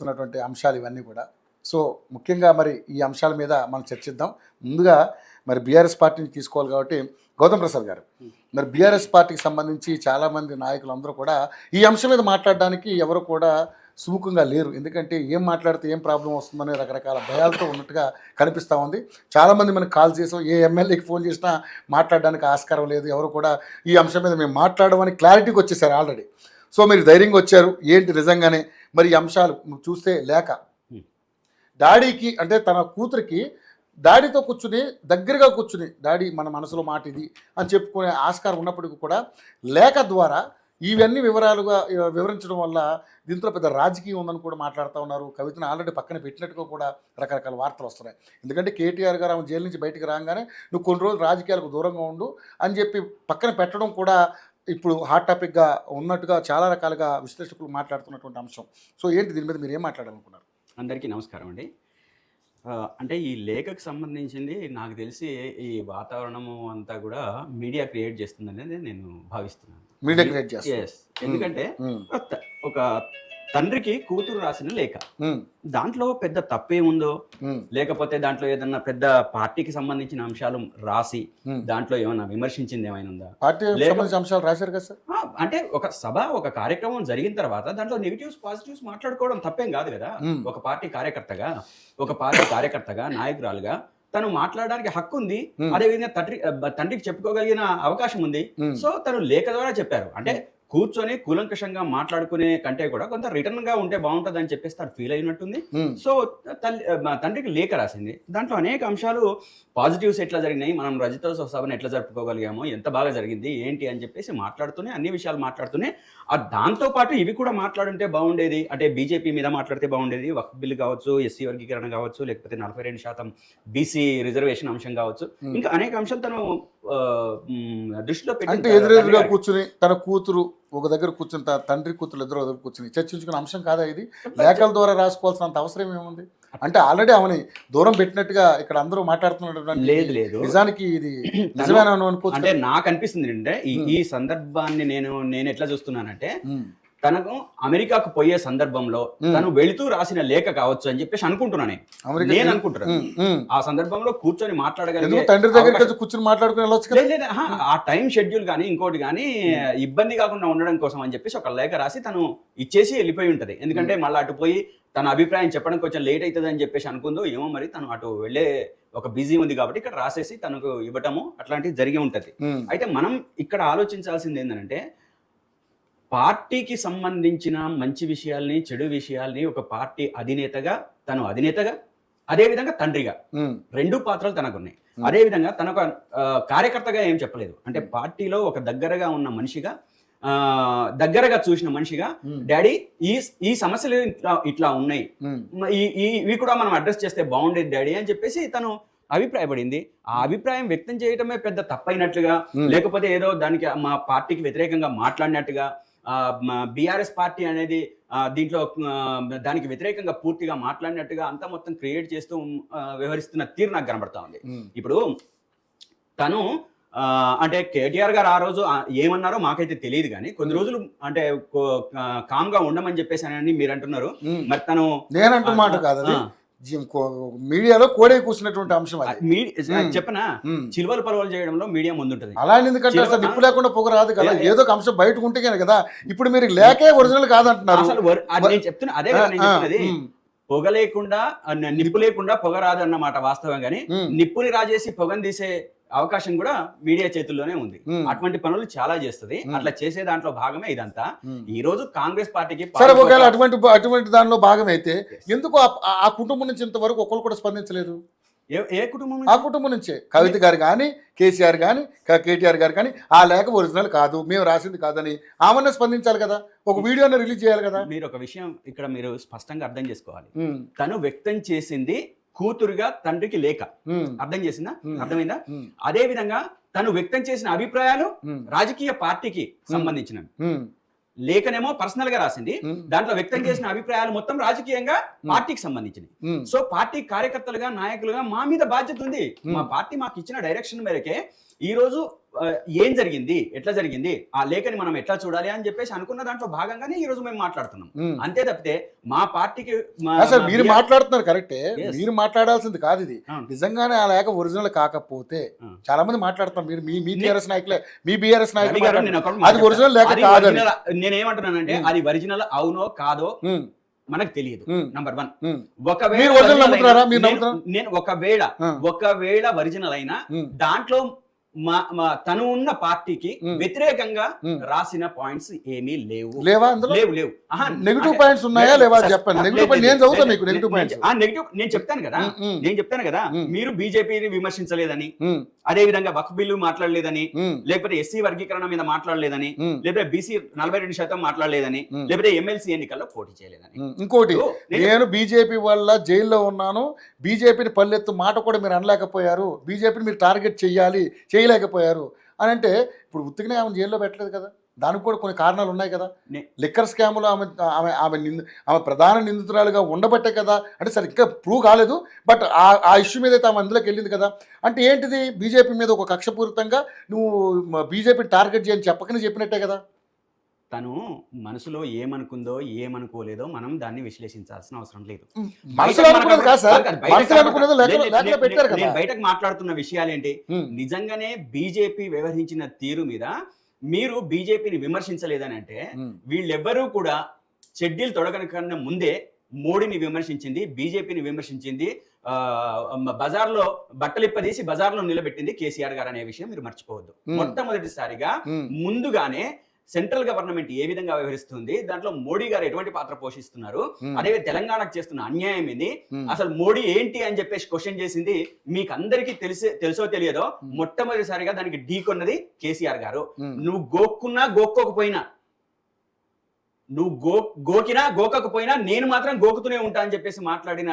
ఉన్నటువంటి అంశాలు ఇవన్నీ కూడా. సో, ముఖ్యంగా మరి ఈ అంశాల మీద మనం చర్చిద్దాం. ముందుగా మరి బీఆర్ఎస్ పార్టీని తీసుకోవాలి కాబట్టి గౌతమ్ ప్రసాద్ గారు, మరి బీఆర్ఎస్ పార్టీకి సంబంధించి చాలామంది నాయకులందరూ కూడా ఈ అంశం మీద మాట్లాడడానికి ఎవరు కూడా సుముఖంగా లేరు. ఎందుకంటే ఏం మాట్లాడితే ఏం ప్రాబ్లం వస్తుందనే రకరకాల భయాలతో ఉన్నట్టుగా కనిపిస్తూ ఉంది. చాలామంది మనకు కాల్ చేసాం, ఏ ఎమ్మెల్యేకి ఫోన్ చేసినా మాట్లాడడానికి ఆస్కారం లేదు. ఎవరు కూడా ఈ అంశం మీద మేము మాట్లాడమని క్లారిటీకి వచ్చేసారు ఆల్రెడీ. సో మీరు ధైర్యంగా వచ్చారు. ఏంటి నిజంగానే మరి ఈ అంశాలు చూస్తే లేక డాడీకి అంటే తన కూతురికి డాడీతో కూర్చుని దగ్గరగా కూర్చుని డాడీ మన మనసులో మాట ఇది అని చెప్పుకునే ఆస్కారం ఉన్నప్పటికీ కూడా లేఖ ద్వారా ఇవన్నీ వివరాలుగా వివరించడం వల్ల దీంట్లో పెద్ద రాజకీయం ఉందని కూడా మాట్లాడుతూ ఉన్నారు. కవితను ఆల్రెడీ పక్కన పెట్టినట్టుగా కూడా రకరకాల వార్తలు వస్తున్నాయి. ఎందుకంటే కేటీఆర్ గారు ఆమె జైలు నుంచి బయటికి రాగానే నువ్వు కొన్ని రోజులు రాజకీయాలకు దూరంగా ఉండు అని చెప్పి పక్కన పెట్టడం కూడా ఇప్పుడు హాట్ టాపిక్గా ఉన్నట్టుగా చాలా రకాలుగా విశ్లేషకులు మాట్లాడుతున్నటువంటి అంశం. సో ఏంటి దీని మీద మీరు ఏం మాట్లాడాలనుకున్నారు? అందరికీ నమస్కారం అండి. అంటే ఈ లేఖకు సంబంధించింది నాకు తెలిసి ఈ వాతావరణము అంతా కూడా మీడియా క్రియేట్ చేస్తుందనేది నేను భావిస్తున్నాను. మీడియా క్రియేట్ చేస్తుంది. ఎస్, ఎందుకంటే ఒక తండ్రికి కూతురు రాసిన లేఖ, దాంట్లో పెద్ద తప్పేముందో, లేకపోతే దాంట్లో ఏదన్నా పెద్ద పార్టీకి సంబంధించిన అంశాలు రాసి దాంట్లో ఏమన్నా విమర్శించింది ఏమైనా ఉందా? అంశాలు రాశారు కదా సార్. అంటే ఒక సభ ఒక కార్యక్రమం జరిగిన తర్వాత దాంట్లో నెగిటివ్స్ పాజిటివ్స్ మాట్లాడుకోవడం తప్పేం కాదు కదా. ఒక పార్టీ కార్యకర్తగా నాయకురాలుగా తను మాట్లాడడానికి హక్కు ఉంది. అదేవిధంగా తండ్రికి చెప్పుకోగలిగిన అవకాశం ఉంది. సో తను లేఖ ద్వారా చెప్పారు. అంటే కూర్చొని కూలంకషంగా మాట్లాడుకునే కంటే కూడా కొంత రిటర్న్ గా ఉంటే బాగుంటుంది అని చెప్పేసి తను ఫీల్ అయినట్టుంది. సో తండ్రికి లేఖ రాసింది. దాంట్లో అనేక అంశాలు పాజిటివ్స్ ఎట్లా జరిగినాయి, మనం రజతోత్సవ సభను ఎట్లా జరుపుకోగలిగామో, ఎంత బాగా జరిగింది ఏంటి అని చెప్పేసి మాట్లాడుతూనే అన్ని విషయాలు మాట్లాడుతూనే దాంతో పాటు ఇవి కూడా మాట్లాడుంటే బాగుండేది. అంటే బీజేపీ మీద మాట్లాడితే బాగుండేది. వక్ఫ్ బిల్లు కావచ్చు, ఎస్సీ వర్గీకరణ కావచ్చు, లేకపోతే 42% బీసీ రిజర్వేషన్ అంశం కావచ్చు, ఇంకా అనేక అంశాలు తను దృష్టిలో పెట్టి ఎదురెదురుగా కూర్చుని తన కూతురు ఒక దగ్గర కూర్చుని తండ్రి కూతురు ఇద్దరు దగ్గర కూర్చుని చర్చించుకునే అంశం కాదా ఇది? లేఖల ద్వారా రాసుకోవాల్సినంత అవసరం ఏముంది? అంటే ఆల్రెడీ ఆమెని దూరం పెట్టినట్టుగా ఇక్కడ అందరూ మాట్లాడుతున్నటువంటి లేదు నిజానికి ఇది నిజమేనా అనుకోవచ్చు. అంటే నాకు అనిపిస్తుంది అంటే ఈ సందర్భాన్ని నేను ఎట్లా చూస్తున్నానంటే, తనకు అమెరికాకు పోయే సందర్భంలో తను వెళుతూ రాసిన లేఖ కావచ్చు అని చెప్పేసి అనుకుంటున్నాను. నేను అనుకుంటున్నాను ఆ సందర్భంలో కూర్చొని మాట్లాడగలిగే తండ్రి దగ్గర కూర్చొని మాట్లాడుకునే ఆ టైం షెడ్యూల్ కానీ ఇంకోటి కానీ ఇబ్బంది కాకుండా ఉండడం కోసం అని చెప్పేసి ఒక లేఖ రాసి తను ఇచ్చేసి వెళ్ళిపోయి ఉంటది. ఎందుకంటే మళ్ళీ అటు పోయి తన అభిప్రాయం చెప్పడం కొంచెం లేట్ అవుతుంది అని చెప్పేసి అనుకుందో ఏమో, మరి తను అటు వెళ్ళే ఒక బిజీ ఉంది కాబట్టి ఇక్కడ రాసేసి తనకు ఇవ్వటము అట్లాంటివి జరిగి ఉంటది. అయితే మనం ఇక్కడ ఆలోచించాల్సింది ఏంటంటే, పార్టీకి సంబంధించిన మంచి విషయాల్ని చెడు విషయాల్ని ఒక పార్టీ అధినేతగా అదేవిధంగా తండ్రిగా రెండు పాత్రలు తనకున్నాయి. అదేవిధంగా తనకు కార్యకర్తగా ఏం చెప్పలేదు. అంటే పార్టీలో ఒక దగ్గరగా ఉన్న మనిషిగా, దగ్గరగా చూసిన మనిషిగా, డాడీ ఈ సమస్యలు ఇట్లా ఉన్నాయి, ఇవి కూడా మనం అడ్రస్ చేస్తే బాగుండేది డాడీ అని చెప్పేసి తను అభిప్రాయపడింది. ఆ అభిప్రాయం వ్యక్తం చేయటమే పెద్ద తప్పైనట్లుగా, లేకపోతే ఏదో దానికి మా పార్టీకి వ్యతిరేకంగా మాట్లాడినట్టుగా, బీఆర్ఎస్ పార్టీ అనేది దీంట్లో దానికి వ్యతిరేకంగా పూర్తిగా మాట్లాడినట్టుగా అంతా మొత్తం క్రియేట్ చేస్తూ వ్యవహరిస్తున్న తీరు నాకు కనబడతా ఉంది. ఇప్పుడు తను అంటే కేటీఆర్ గారు ఆ రోజు ఏమన్నారో మాకైతే తెలియదు, కానీ కొన్ని రోజులు అంటే కామ్ గా ఉండమని చెప్పేసి అని మీరు అంటున్నారు. మరి తను నేనంటూ మాట కాదు, మీడియాలో కోడే కూర్చున్నటువంటి అంశం చెప్పనా, చిలువలు పలవలు చేయడంలో మీడియా ముందుంటది. అలా ఎందుకంటే అసలు నిప్పు లేకుండా పొగ రాదు కదా, ఏదో ఒక అంశం బయటకు ఉంటే కదా. ఇప్పుడు మీరు లేకే ఒరిజినల్ కాదంటున్నారు. అసలు నేను చెప్తున్నా అదే కదా నేను చెప్తున్నది. పొగ లేకుండా నిప్పు లేకుండా పొగ రాదు అన్నమాట వాస్తవం. కానీ నిప్పుని రాజేసి పొగను తీసే అవకాశం కూడా మీడియా చేతుల్లోనే ఉంది. అటువంటి పనులు చాలా చేస్తుంది. అట్లా చేసే దాంట్లో భాగమే ఇదంతా. ఈ రోజు కాంగ్రెస్ పార్టీకి ఒకవేళ అటువంటి దానిలో భాగమైతే ఎందుకు ఆ కుటుంబం నుంచి ఇంతవరకు ఒకరు కూడా స్పందించలేదు? ఏ కుటుంబం? ఆ కుటుంబం నుంచే కవిత గారు కానీ, కేసీఆర్ కానీ, కేటీఆర్ గారు కానీ ఆ లేఖ ఒరిజినల్ కాదు, మేము రాసింది కాదని ఆమెనే స్పందించాలి కదా, ఒక వీడియోని రిలీజ్ చేయాలి కదా. మీరు ఒక విషయం ఇక్కడ మీరు స్పష్టంగా అర్థం చేసుకోవాలి. తను వ్యక్తం చేసింది కూతురుగా తండ్రికి లేఖ, అర్థం చేసిందా? అర్థమైందా? అదే విధంగా తను వ్యక్తం చేసిన అభిప్రాయాలు రాజకీయ పార్టీకి సంబంధించినవి. లేఖనేమో పర్సనల్ గా రాసింది, దాంట్లో వ్యక్తం చేసిన అభిప్రాయాలు మొత్తం రాజకీయంగా పార్టీకి సంబంధించినవి. సో పార్టీ కార్యకర్తలుగా, నాయకులుగా మా మీద బాధ్యత ఉంది. మా పార్టీ మాకు ఇచ్చిన డైరెక్షన్ మేరకే ఈ రోజు ఏం జరిగింది, ఎట్లా జరిగింది, ఆ లేఖని మనం ఎట్లా చూడాలి అని చెప్పేసి అనుకున్న దాంట్లో భాగంగానే ఈ రోజు మేము మాట్లాడుతున్నాం. అంతే తప్పితే మా పార్టీకి అసలు మీరు మాట్లాడుతున్నారు కరెక్టే, Yes. మీరు మాట్లాడాల్సింది కాదు ఇది. అవును. నిజంగానే ఆ లేఖ ఒరిజినల్ కాకపోతే చాలా మంది మాట్లాడుతున్నారు, మీరు మీ టీఆర్ఎస్ నాయకులే, మీ రవి బీఆర్ఎస్ గారు, నేను నాయకులు ఒకటి అది మాట ఒరిజినల్ లేఖ అది కాదని. original- నేనేమంటున్నానంటే అది ఒరిజినల్ అవునో కాదో మనకు తెలియదు. నంబర్ 1. మీరు ఒరిజినల్ నమ్ముతున్నారా? మీరు నమ్ముతున్నారా? నేను ఒకవేళ ఒరిజినల్ అయినా దాంట్లో తను ఉన్న పార్టీకి వ్యతిరేకంగా రాసిన పాయింట్స్ ఏమీ లేవా అందులో? లేవు. నెగిటివ్ పాయింట్స్ ఉన్నాయా లేవా చెప్పండి. నెగిటివ్ పాయింట్ నేను చదువుతా మీకు. నెగిటివ్ పాయింట్స్ నెగిటివ్ నేను చెప్తాను కదా. మీరు బీజేపీని విమర్శించలేదని, అదే విధంగా వక్ఫ్ బిల్లు మాట్లాడలేదని, లేకపోతే ఎస్సీ వర్గీకరణ మీద మాట్లాడలేదని, లేకపోతే బీసీ 42% మాట్లాడలేదని, లేకపోతే ఎమ్మెల్సీ ఎన్నికల్లో పోటీ చేయలేదని. ఇంకోటి, నేను బీజేపీ వల్ల జైల్లో ఉన్నాను, బీజేపీని పల్లెత్తు మాట కూడా మీరు అనలేకపోయారు, బీజేపీని మీరు టార్గెట్ చేయలేకపోయారు అని అంటే, ఇప్పుడు ఉత్తిగానే ఆమె జైల్లో పెట్టలేదు కదా, దానికి కూడా కొన్ని కారణాలు ఉన్నాయి కదా. లిక్కర్ స్కామ్లో ఆమె ప్రధాన నిందితురాలుగా ఉండబట్టే కదా. అంటే సరే ఇంకా ప్రూవ్ కాలేదు, బట్ ఆ ఇష్యూ మీద అయితే ఆమె అందులోకి వెళ్ళింది కదా. అంటే ఏంటిది, బీజేపీ మీద ఒక కక్షపూరితంగా నువ్వు బీజేపీని టార్గెట్ చేయని చెప్పకనే చెప్పినట్టే కదా. తను మనసులో ఏమనుకుందో ఏమనుకోలేదో మనం దాన్ని విశ్లేషించాల్సిన అవసరం లేదు. మనసులో అనుకున్నది కాదు సార్, మనసులో అనుకున్నది లేఖలో పెట్టారు కదా. నేను బయటకు మాట్లాడుతున్న విషయాలు ఏంటి, నిజంగానే బీజేపీ వ్యవహరించిన తీరు మీద మీరు బీజేపీని విమర్శించలేదని అంటే, వీళ్ళెవ్వరూ కూడా షెడ్యూల్ తొడగనకన్నా ముందే మోడీని విమర్శించింది, బీజేపీని విమర్శించింది, బజార్లో బట్టలిప్పదీసి బజార్లో నిలబెట్టింది కేసీఆర్ గారు అనే విషయం మీరు మర్చిపోవద్దు. మొట్టమొదటిసారిగా ముందుగానే సెంట్రల్ గవర్నమెంట్ ఏ విధంగా వ్యవహరిస్తుంది, దాంట్లో మోడీ గారు ఎటువంటి పాత్ర పోషిస్తున్నారు, అదే తెలంగాణకు చేస్తున్న అన్యాయం ఏంది, అసలు మోడీ ఏంటి అని చెప్పేసి క్వశ్చన్ చేసింది మీకు అందరికీ తెలుసో తెలియదో, మొట్టమొదటిసారిగా దానికి ఢీకొన్నది కేసీఆర్ గారు. నువ్వు గోక్కున్నా గోక్కోకపోయినా, నువ్వు గోకినా గోకకపోయినా నేను మాత్రం గోకుతూనే ఉంటా అని చెప్పేసి మాట్లాడిన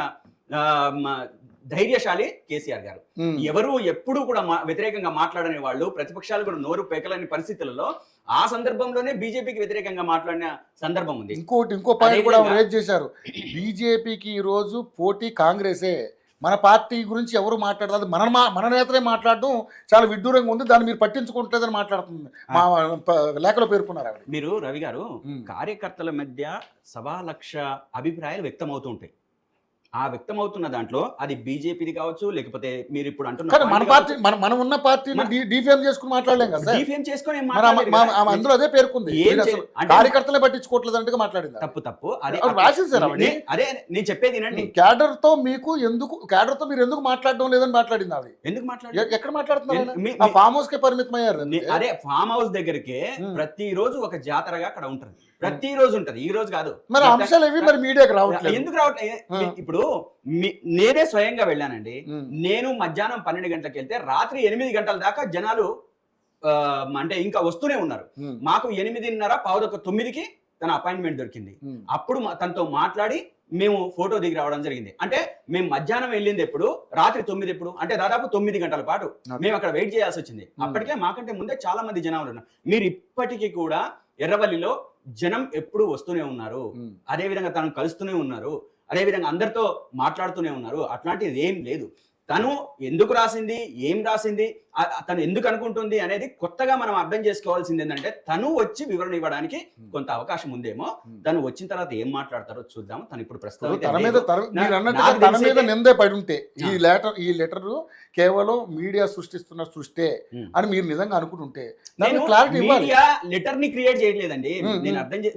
ధైర్యశాలి కేసీఆర్ గారు. ఎవరు ఎప్పుడు కూడా వ్యతిరేకంగా మాట్లాడని వాళ్ళు, ప్రతిపక్షాలు కూడా నోరు పెకలని పరిస్థితులలో ఆ సందర్భంలోనే బీజేపీకి వ్యతిరేకంగా మాట్లాడిన సందర్భం ఉంది. ఇంకో పాయింట్ కూడా రేజ్ చేశారు, బీజేపీకి ఈ రోజు పోటీ కాంగ్రెసే, మన పార్టీ గురించి ఎవరు మాట్లాడదు, మన నేతలే మాట్లాడడం చాలా విడ్డూరంగా ఉంది, దాన్ని మీరు పట్టించుకుంటలేదని మాట్లాడుతుంది మా లేఖలో పేర్కొన్నారు. మీరు రవి గారు, కార్యకర్తల మధ్య 1,00,000 అభిప్రాయాలు వ్యక్తమవుతూ ఉంటాయి. ఆ వ్యక్తమవుతున్న దాంట్లో అది బీజేపీది కావచ్చు, లేకపోతే మీరు ఇప్పుడు అంటున్న మన పార్టీ మనం ఉన్న పార్టీని డిఫేమ్ చేసుకుని మాట్లాడలేం కదా. డిఫేమ్ చేసుకొని అందులో అదే పేరుకుంది, కార్యకర్తలే పట్టించుకోవట్లేదు అంటే మాట్లాడింది. తప్పు. అదే నేను చెప్పేది వినండి. క్యాడర్ తో మీరు ఎందుకు మాట్లాడడం లేదని మాట్లాడింది ఆవిడ. ఎందుకు మాట్లాడారు? ఎక్కడ మాట్లాడుతున్నారు? ఫామ్ హౌస్ కే పరిమితం అయ్యారు. అదే ఫామ్ హౌస్ దగ్గరికి ప్రతిరోజు ఒక జాతరగా అక్కడ ఉంటుంది, ప్రతిరోజు ఉంటది, ఈ రోజు కాదు. మరి అంశాలు ఏవి మరి మీడియాకి రావట్లేదు, ఎందుకు రావట్లేదు? ఇప్పుడు నేనే స్వయంగా వెళ్ళానండి. నేను మధ్యాహ్నం 12 గంటలకు వెళ్తే రాత్రి 8 గంటల దాకా జనాలు అంటే ఇంకా వస్తూనే ఉన్నారు. మాకు 8:30 తన అపాయింట్మెంట్ దొరికింది. అప్పుడు తనతో మాట్లాడి మేము ఫోటో దిగి రావడం జరిగింది. అంటే మేము మధ్యాహ్నం వెళ్ళింది ఎప్పుడు, రాత్రి 9 ఎప్పుడు, అంటే దాదాపు 9 గంటల పాటు మేము అక్కడ వెయిట్ చేయాల్సి వచ్చింది. అప్పటికే మాకంటే ముందే చాలా మంది జనాలు ఉన్నారు. మీరు ఇప్పటికీ కూడా ఎర్రవల్లిలో జనం ఎప్పుడు వస్తూనే ఉన్నారు, అదే విధంగా తను కలుస్తూనే ఉన్నారు, అదే విధంగా అందరితో మాట్లాడుతూనే ఉన్నారు. అట్లాంటిది ఏం లేదు. తను ఎందుకు రాసింది, ఏం రాసింది, తను ఎందుకు అనుకుంటుంది అనేది కొత్తగా మనం అర్థం చేసుకోవాల్సింది ఏంటంటే, తను వచ్చి వివరణ ఇవ్వడానికి కొంత అవకాశం ఉందేమో. తను వచ్చిన తర్వాత ఏం మాట్లాడతారో చూద్దాం. తను ఇప్పుడు ప్రస్తుతం తన మీద నిందే పడి ఉంటే ఈ లెటర్ కేవలం మీడియా సృష్టిస్తున్న సృష్టే అని మీరు నిజంగా అనుకుంటుంటే మీడియా లెటర్ ని క్రియేట్ చేయట్లేదండి.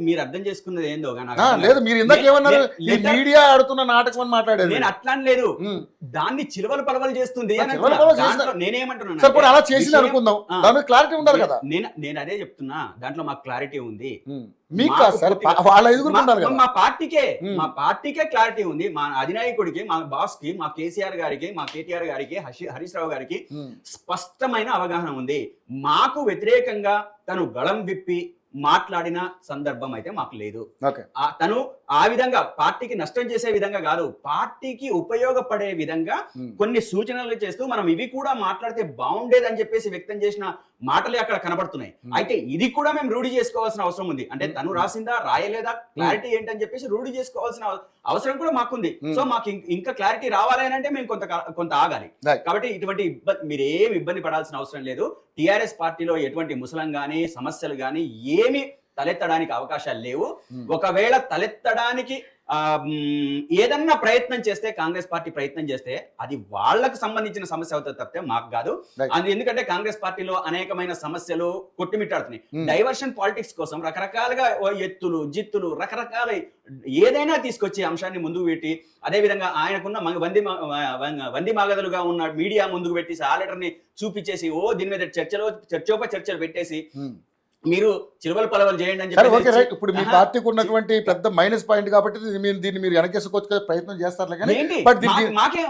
మీరు అర్థం చేసుకున్నది ఏందో లేదు. మీరు ఇందాక ఏమన్నారు, మీడియా ఆడుతున్న నాటకం అని మాట్లాడారు. నేను అట్లా లేదు, దాన్ని చిలువలు పలవలు చేస్తుంది. నేనేమంటున్నాను, అలా చేసి అనుకుందాం, దాని క్లారిటీ ఉండాలి కదా. నేను అదే చెప్తున్నా, దాంట్లో మాకు క్లారిటీ ఉంది. మా పార్టీకే క్లారిటీ ఉంది. మా అధినాయకుడికి, మా బాస్ కి, మా కేసీఆర్ గారికి, మా కేటీఆర్ గారికి, హరీష్ రావు గారికి స్పష్టమైన అవగాహన ఉంది. మాకు వ్యతిరేకంగా తను గళం విప్పి మాట్లాడిన సందర్భం అయితే మాకు లేదు. తను ఆ విధంగా పార్టీకి నష్టం చేసే విధంగా కాదు, పార్టీకి ఉపయోగపడే విధంగా కొన్ని సూచనలు చేస్తూ మనం ఇవి కూడా మాట్లాడితే బాగుండేదని చెప్పేసి వ్యక్తం చేసిన మాటలే అక్కడ కనబడుతున్నాయి. అయితే ఇది కూడా మేము రూఢి చేసుకోవాల్సిన అవసరం ఉంది. అంటే తను రాసిందా రాయలేదా క్లారిటీ ఏంటని చెప్పేసి రూఢి చేసుకోవాల్సిన అవసరం కూడా మాకుంది. సో మాకు ఇంకా క్లారిటీ రావాలి అని అంటే మేము కొంత ఆగాలి. Right. కాబట్టి ఇటువంటి మీరు ఏమి ఇబ్బంది పడాల్సిన అవసరం లేదు. టిఆర్ఎస్ పార్టీలో ఎటువంటి ముసలం గానీ సమస్యలు గానీ ఏమి తలెత్తడానికి అవకాశాలు లేవు. ఒకవేళ తలెత్తడానికి ఏదన్నా ప్రయత్నం చేస్తే కాంగ్రెస్ పార్టీ ప్రయత్నం చేస్తే అది వాళ్ళకు సంబంధించిన సమస్య అవుతుంది తప్పితే మాకు కాదు. ఎందుకంటే కాంగ్రెస్ పార్టీలో అనేకమైన సమస్యలు కొట్టుమిట్టాడుతున్నాయి. డైవర్షన్ పాలిటిక్స్ కోసం రకరకాలుగా ఎత్తులు జిత్తులు రకరకాల ఏదైనా తీసుకొచ్చే అంశాన్ని ముందుకు పెట్టి, అదే విధంగా ఆయనకున్న వంది మాగదులుగా ఉన్న మీడియా ముందుకు పెట్టి ఆ లెటర్ ని చూపించేసి దీని మీద చర్చోపచర్చలు పెట్టేసి మీరు చిరువల పలవలు చేయండి అని చెప్పి. ఇప్పుడు మీ పార్టీకి ఉన్నటువంటి పెద్ద మైనస్ పాయింట్ కాబట్టి దీన్ని మీరు వెనకేసుకోవచ్చు ప్రయత్నం చేస్తారు కానీ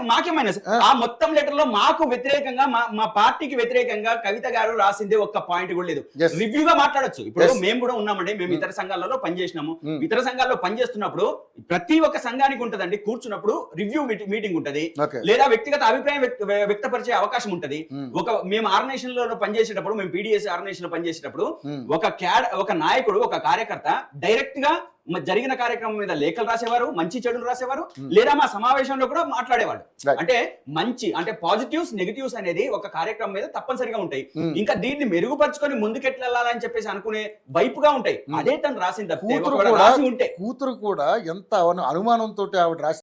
మాకే మైనస్. ఆ మొత్తం లెటర్ లో మాకు వ్యతిరేకంగా మా పార్టీకి వ్యతిరేకంగా కవిత గారు రాసిందే ఒక్క పాయింట్ కూడా లేదు. రివ్యూ గా మాట్లాడొచ్చు. ఇప్పుడు మేము కూడా ఉన్నామండి, మేము ఇతర సంఘాలలో పనిచేసినాము. ఇతర సంఘాల్లో పనిచేస్తున్నప్పుడు ప్రతి ఒక్క సంఘానికి ఉంటదండి, కూర్చున్నప్పుడు రివ్యూ మీటింగ్ ఉంటది, లేదా వ్యక్తిగత అభిప్రాయం వ్యక్తపరిచే అవకాశం ఉంటది. మేము ఆర్గనైజేషన్ లో పనిచేసేటప్పుడు, మేము పీడిఎస్ ఆర్గనైజేషన్ లో పనిచేసేటప్పుడు ఒక నాయకుడు ఒక కార్యకర్త డైరెక్ట్ గా జరిగిన కార్యక్రమం మీద లేఖలు రాసేవారు, మంచి చెడులు రాసేవారు, లేదా మా సమావేశంలో కూడా మాట్లాడేవాడు. అంటే మంచి అంటే పాజిటివ్స్ నెగిటివ్స్ అనేది ఒక కార్యక్రమం మీద తప్పనిసరిగా ఉంటాయి. ఇంకా దీన్ని మెరుగుపరుచుకొని ముందుకెళ్ళాలని చెప్పేసి అనుకునే వైపుగా ఉంటాయి. అదే తను రాసింది. కూతురు కూడా ఎంత అనుమానంతో ఆవిడ రాసి